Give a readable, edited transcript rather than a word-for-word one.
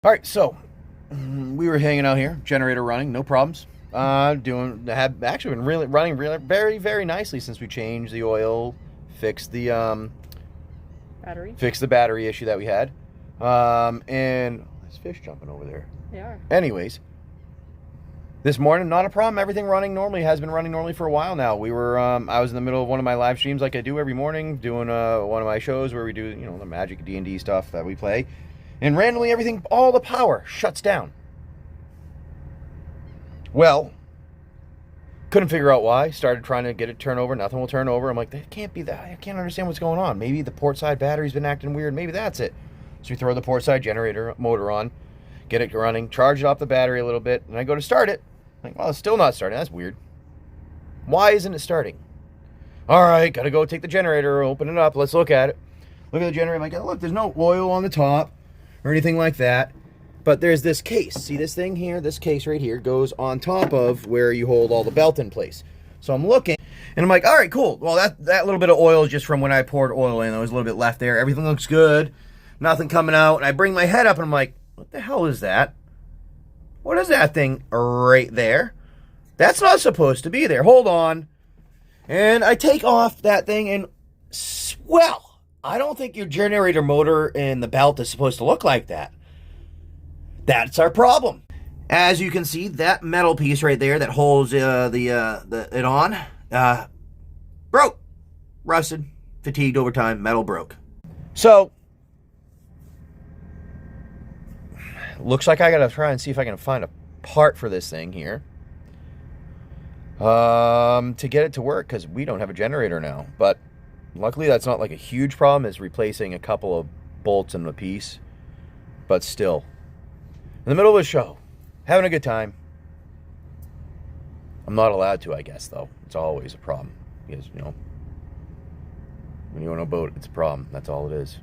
All right, so we were hanging out here, generator running, no problems. Have actually been really running very nicely since we changed the oil, fixed the Battery? fixed the battery issue that we had. And there's fish jumping over there. They are. Anyways, this morning, not a problem. Everything running normally, has been running normally for a while now. We were I was in the middle of one of my live streams like I do every morning, doing one of my shows where we do, the Magic D&D stuff that we play. And randomly everything, all the power shuts down. Well, couldn't figure out why. Started trying to get it turn over. Nothing will turn over. I'm like, that can't be that. I can't understand what's going on. Maybe the port side battery's been acting weird. Maybe that's it. So we throw the port side generator motor on, get it running, charge it off the battery a little bit, and I go to start it. I'm like, well, it's still not starting. That's weird. Why isn't it starting? All right, got to go take the generator, open it up. Let's look at it. Look at the generator. I'm like, oh, look, there's no oil on the top or anything like that. But there's this case. See this thing here? This case right here goes on top of where you hold all the belt in place. So I'm looking, and I'm like, all right, cool. Well, that little bit of oil is just from when I poured oil in. There was a little bit left there. Everything looks good. Nothing coming out. And I bring my head up, and I'm like, what the hell is that? What is that thing right there? That's not supposed to be there. Hold on. And I take off that thing, and, well, I don't think your generator motor in the belt is supposed to look like that. That's our problem. As you can see, that metal piece right there that holds it on broke. Rusted, fatigued over time, metal broke. So, looks like I gotta try and see if I can find a part for this thing here. To get it to work, because we don't have a generator now. But luckily that's not like a huge problem. It's replacing a couple of bolts in a piece. But still, in the middle of a show, having a good time. I'm not allowed to, I guess, though. It's always a problem. Because, when you own a boat, it's a problem. That's all it is.